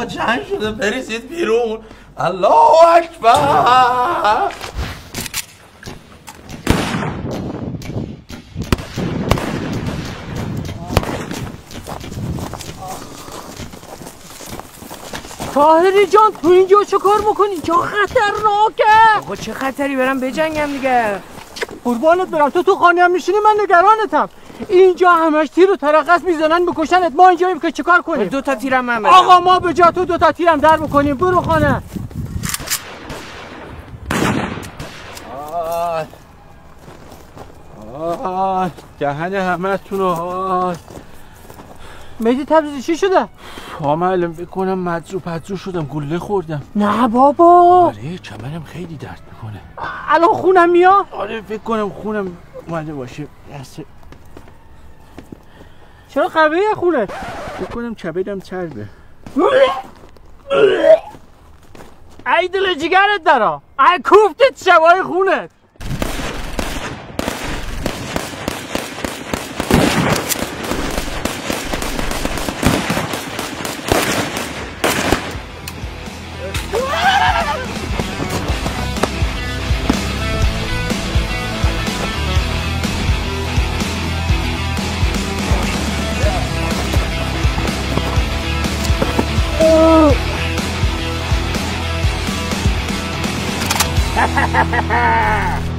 جنگ شده بریزید بیرون. الله اکبر. طاهری جان تو اینجا چه کار میکنی؟ اینجا خطرناکه. آقا چه خطری؟ برم بجنگم دیگه. قربانت برم، تو خانه هم میشینی، من نگرانتم. اینجا همش تیر و ترقص میزنن بکشنت، ما اینجاییم که چیکار کنیم؟ 2 تا تیرم من بدم. آقا ما به جا تو 2 تا تیرم در بکنیم. برو خانه. دهن همه تونو. مهدی تبریزی چی شده؟ عمل بکنم مدرو شدم، گله خوردم. نه بابا. آره کمرم خیلی درد میکنه. الان خونم میاد؟ آره فکر کنم خونم اومده باشه. چرا قویه خونه؟ فکر کنم کبدم چربه. ای دل جگرت درا، ای کوفتت شبای خونت.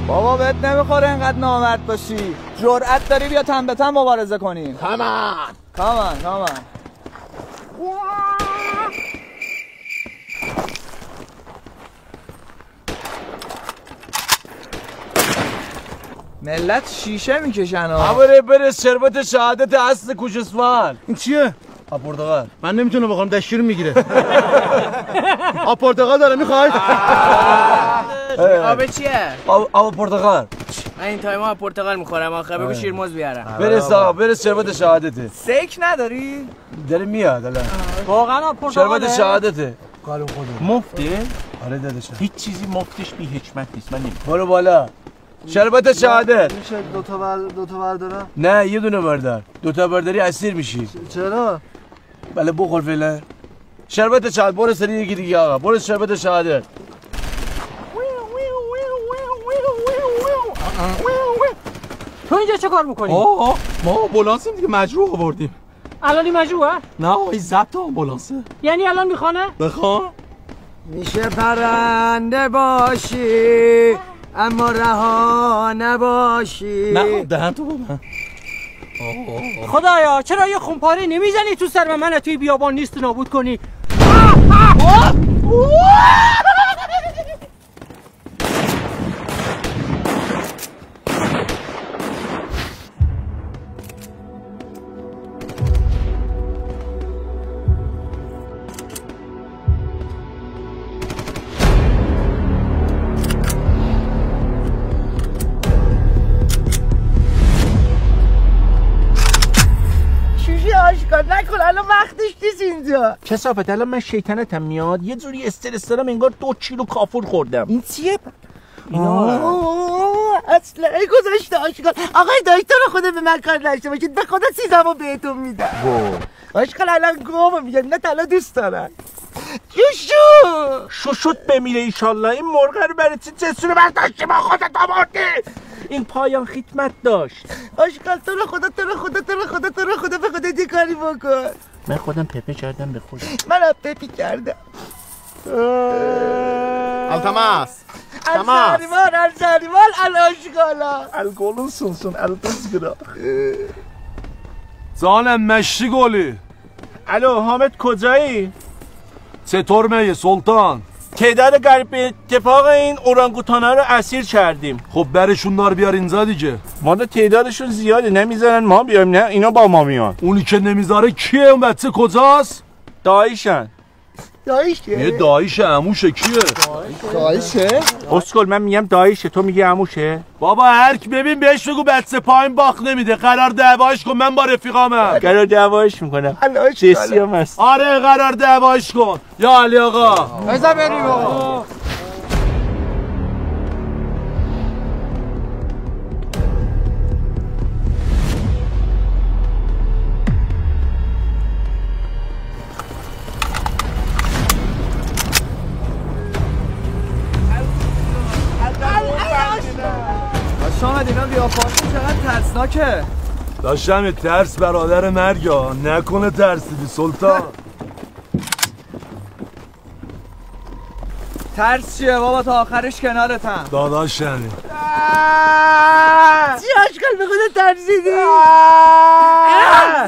بابا بهت نمیخوره اینقدر نامرد باشی. جرأت داری بیا تن به تن مبارزه کنیم. کامان ملت شیشه میکشن ها. برس شربت شهادت اصل کوچسوان. این چیه؟ آب پرتقال. من نمیتونم بخورم، دشیر میگیره. آب پرتقال داره میخوای؟ آب چیه؟ آب پرتقال. من این تایم آب پرتقال میخورم. آخه بگو شیرموز بیارم. برس شربت شهادته. سیک نداری؟ داره میاد الان. واقعا آب پرتقاله؟ شربت شهادته. قالو خودم. مفته؟ آره داداشم. هیچ چیزی مفتش بی حکمت نیست. من نمی‌دونم. برو بالا. شربت شهادت. میشه دو تا بردارم؟ نه یه دونه بردار. 2 تا برداری اسیر میشی. چرا؟ بله بخور فعلا. شربت شهادت. برو سری یکی دیگه آقا. برو شربت شهادت. تو اینجا چه کار میکنی؟ ما آمبولانسیم دیگه، مجروح آوردیم. الان این مجروحه؟ نه آقای ضبط آمبولانسه. یعنی الان میخوانه؟ بخوان. میشه پرنده باشی اما رها نباشی. نه دهن تو بابا. خدایا چرا یه خونپاره نمیزنی تو سر من توی بیابان نیست نابود کنی؟ نکن الان وقتش نیست اینجا. کثافت الان من شیطنتم میاد یه جوری استرس دارم انگار 2 کیلو کافور خوردم. این چیه؟ اصلا ای گذاشته آشکال. آقای دکتر خدا به من کار نشته باشید، به خدا سیزمو بهتون میدم. آشکال الان گوه میگم نه طلا دوست دارن. شوشوت بمیره ایشالله. این مرغ رو برای چی جسور برداشتی با خودت آوردی؟ این پایان خدمت داشت. آشکال تو رو خدا به خدا دی کاری بکن. من خودم پپه کردم به خودم. منم پپی کردم. التماس الزریوال الاشکالا الگولون سونسون البزگرا زانم مشتی گلی. الو حامد کجایی؟ چطور میه سلطان؟ تعداد غریب اتفاق این اورانگوتانا رو اسیر کردیم. خب برشون دار بیار اینجا دیگه. ما تعدادشون زیاده نمیذارن ما بیایم. نه اینا با ما میان. اونی که نمیذاره کیه؟ اون بچه کجاست؟ دایشن. یه دایش عموشه. کیه؟ دایشه؟ اسکل من میگم دایشه تو میگی عموشه. بابا هرک ببین بهش بگو بچه پایین باخت نمیده. قرار دعواش کن. من با رفیقامم قرار دعواش میکنم. جسی هم هست. آره قرار دعواش کن. یا علی آقا بذار بریم آقا. قیافات چقدر ترسناکه. داشتم ترس برادر مرگا، نکنه ترسیدی سلطان. ترس چیه بابا، تا آخرش کنارتم. داداشمی چی اشکال به خدا ترسیدی؟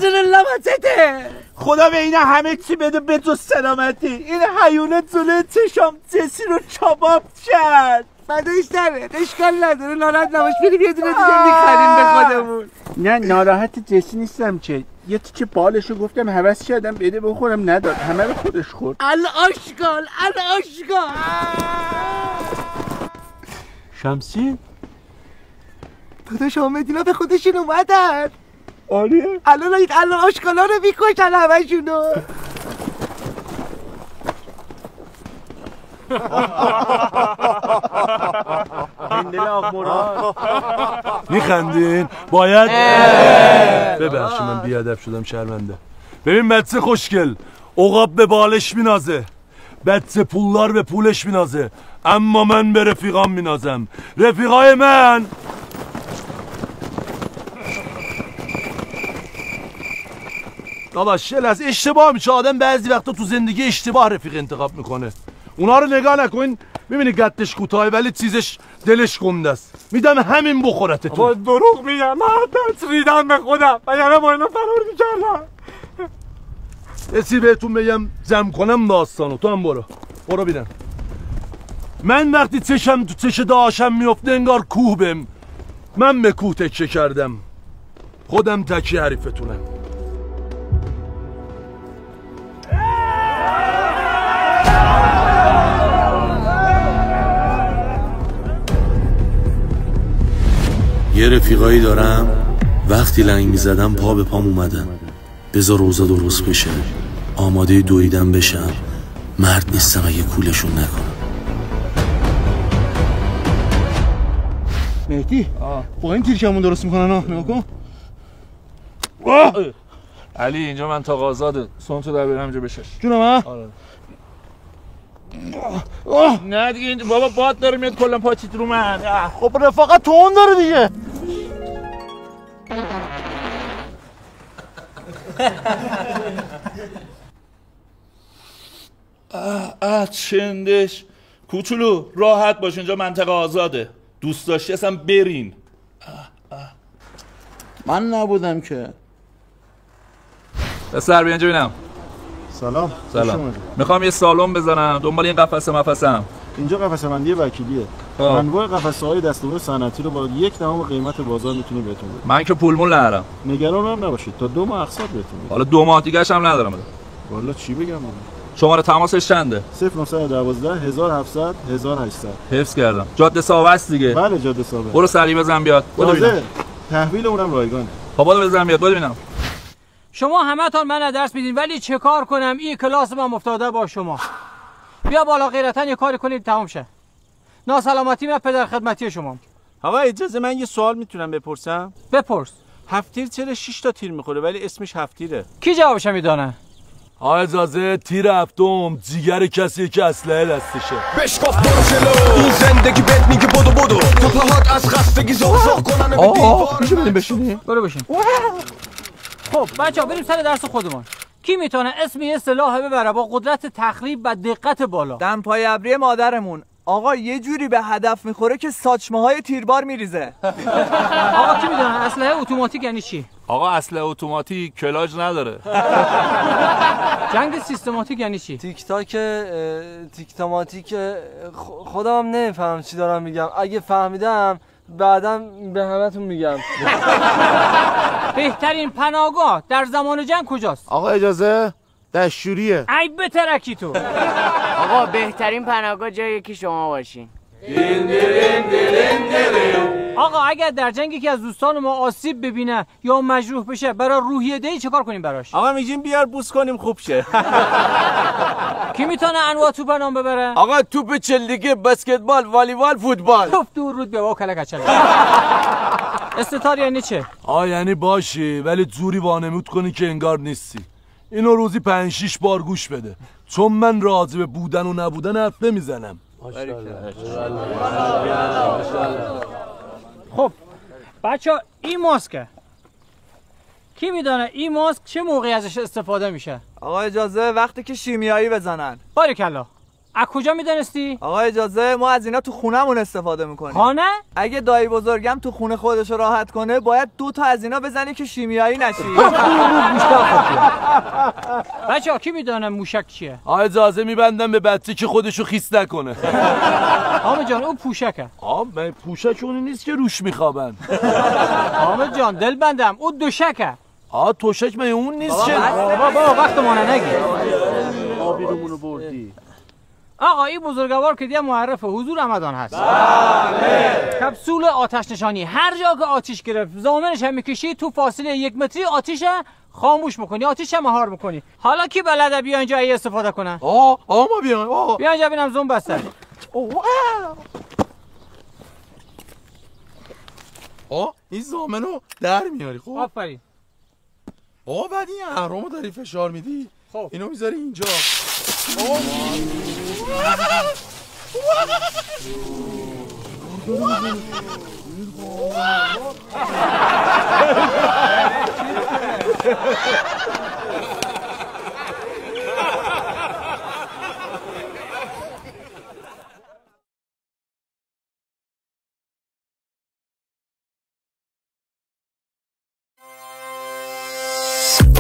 زیر لباتته. خدا به این همه چی بده به جز سلامتی. این حیونه جلوی چشام جسی رو چاباب کرد. بدش داره، اشکال نداره، ناراحت نباش، بریم یه دونه دیگه میخریم به خودمون. نه ناراحت جسی نیستم که یه تیکه بالشو گفتم هوس کردم بده بخورم نداد، همه رو خودش خورد. الاشکال شمسی؟ داداش حامدینا به خودشون اومدن. آره؟ الان آشکالا رو میکشن همشونو. هندل آق مراد میخندین؟ باید ببخشید من بیادب شدم، شرمنده. ببین بچه خوشگل، عقاب به بالش مینازه، بچه پولدار به پولش مینازه، اما من به رفیقام مینازم. رفیقای من داداش از اشتباه میشه، آدم بعضی وقتا تو زندگی اشتباه رفیق انتخاب میکنه. اونا رو نگاه نکن، میبینی گتش کوتاه ولی چیزش دلش گنده است. میدم همین بخورته تو. دروغ میگم، من دست ریدم به خودم و یعنی با اینا فرار میکردم. یه بهتون بگم جمع کنم داستانو، تو هم برو بینم. من وقتی چشم تو چش داشم میفته انگار کوه بهم، من به کوه تکیه کردم، خودم تکی حریفتونم. یه رفیقایی دارم وقتی لنگ میزدم پا به پام اومدن. بذار روزا درست بشه، آماده دویدن بشم، مرد نیستم اگه کولشون نکنم. مهدی با این تیرکمون درست میکنن ها، نگاه کن. علی اینجا منطقه آزاده، سونتو در برم اینجا بشش. جونم ها؟ آره. نه دیگه اینجا بابا باد داره میاد کلا پاچیت رو من. خب رفاقت تو اون داره دیگه. چندش کوچولو راحت باش، اینجا منطقه آزاده، دوست داشتی اصلا برین. من نبودم که. پسر بیا اینجا ببینم. سلام. میخوام یه سالن بزنم دنبال این قفسه مفسم. اینجا قفسه بندی وکیلیه. انواع قفسه‌های دستور صنعتی رو با 1/10 قیمت بازار میتونی بهتون بدم. من که پولمون ندارم. نگران هم نباشید، تا 2 ماه اقساط بهتون میدم. حالا 2 ماه دیگه‌ش هم ندارم. والا چی بگم من؟ شماره تماسش چنده؟ 0912 1700 1800. حفظ کردم. جاده ساوه است دیگه. بله جاده ساوه. برو سریع بزن بیاد. تازه تحویل اونم رایگانه. خب برو بزن بیاد، ببینم. شما همتون من درس میدین ولی چه کار کنم این کلاس من افتاده با شما. بیا بالا غیرتا یه کاری کنید تموم شه. ناسلامتی من پدر خدمتی شما. آقا اجازه من یه سوال میتونم بپرسم؟ بپرس. هفتیر چرا 6 تا تیر میخوره ولی اسمش هفتیره؟ کی جوابش میدونه؟ اجازه تیر هفتم جیگر کسی که اسلحه دستشه. بشکاف برو جلو، این زندگی بهت میگه بدو تو پاهات از خستگی زغزغ کنن به دیوار. میشه بریم بشینیم؟ برو بشین. خب بچه‌ها بریم سر درس خودمون. کی میتونه اسم یه سلاح ببره با قدرت تخریب و دقت بالا؟ دمپای ابری مادرمون. آقا یه جوری به هدف میخوره که ساچمه های تیربار میریزه. آقا کی میدونه اسلحه اتوماتیک یعنی چی؟ آقا اسلحه اتوماتیک کلاج نداره. جنگ سیستماتیک یعنی چی؟ تیکتاماتیک خودم هم نمیفهمم چی دارم میگم. اگه فهمیدم بعدم به همتون میگم. بهترین پناهگاه در زمان جنگ کجاست؟ آقا اجازه دستشوریه. ای بترکی تو. آقا بهترین پناهگاه جایی که شما باشین. آقا اگر در جنگ یکی از دوستان ما آسیب ببینه یا مجروح بشه برای روحیه دهی چه کار کنیم براش؟ آقا میگیم بیار بوس کنیم خوب شه. کی میتونه انواع توپ نام ببره؟ آقا توپ چلدیگه، بسکتبال، والیبال، فوتبال. توپ دور رود به وا کلک چل. استتار یعنی چه؟ یعنی باشی ولی جوری وانمود کنی که انگار نیستی. اینو روزی 5-6 بار گوش بده، چون من راضی به بودن و نبودن حرف نمیزنم. خب بچه این ماسکه کی میدانه این ماسک چه موقعی ازش استفاده میشه؟ آقا اجازه وقتی که شیمیایی بزنن. باریکلا. از کجا میدونستی؟ آقا اجازه ما از اینا تو خونه‌مون استفاده میکنیم. خانه؟ اگه دایی بزرگم تو خونه خودش راحت کنه باید 2 تا از اینا بزنی که شیمیایی نشی. بچه‌ها کی میدونه موشک چیه؟ اجازه میبندم به بچه که خودشو خیس نکنه. حامد جان اون پوشکه. من پوشک اونی نیست که روش میخوابن. حامد جان دل بندم اون دوشکه. توشک من اون نیست که. بابا وقت ما نگی. آبیرمونو بردی. آقا این بزرگوار که دیگه معرف حضور رمضان هست. بله. کپسول آتش نشانی هر جا که آتش گرفت زامنش هم میکشی تو فاصله 1 متری آتیش خاموش میکنی، آتیش مهار میکنی. حالا کی بلده بیا اینجا ای استفاده کنه؟ ما بیایم. بیا اینجا ببینم زوم بسته. این زامنو در میاری. خب آفرین. بعد این اهرامو داری فشار میدی. خب اینو میذاری اینجا.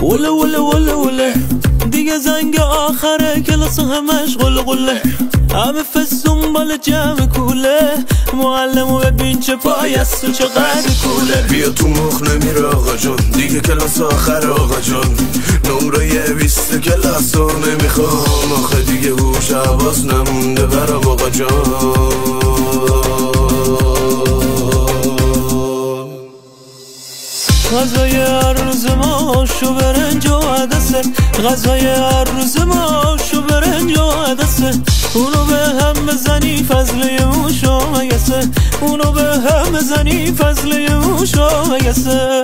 وله وله وله وله دیگه زنگ آخره کلاس همش قله قله همه فستون بال جمع کوله معلمو ببین چه پای است و چقدر کوله بیا تو مخ نمیره آقا جان دیگه کلاس آخر آقا جان نمره 20 کلاس رو نمیخوام آخه دیگه هوش حواس نمونده برام آقا جان غذای هر روز ماش و برنج و عدسه غذای هر روز ماش و برنج و عدسه اونو به هم بزنی فضله موش و مگسه اونو به هم بزنی فضله موش و مگسه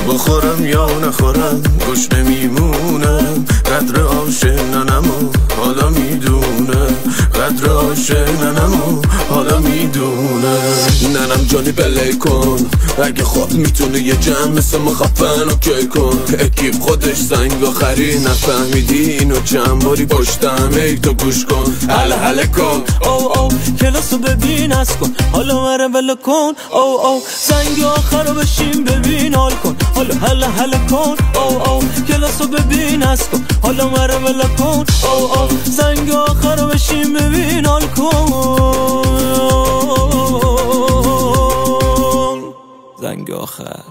بخورم یا نخورم گوش نمیمونم قدر آشنانمو حالا میدونم قدر آشنانمو حالا میدونم ننم جانی بله کن اگه خواب میتونه یه جمع مثل ما خفن اوکی کن اکیب خودش زنگ آخری نفهمیدی اینو چند باری پشتم ای تو گوش کن حله کن او کلاسو ببین از کن حالا مره بله کن او زنگ آخر رو بشین ببین حال کن حالا حله کن او کلاسو ببین از کن حالا مره بله کن او زنگ آخر رو بشین ببین حال کن زنگ آخر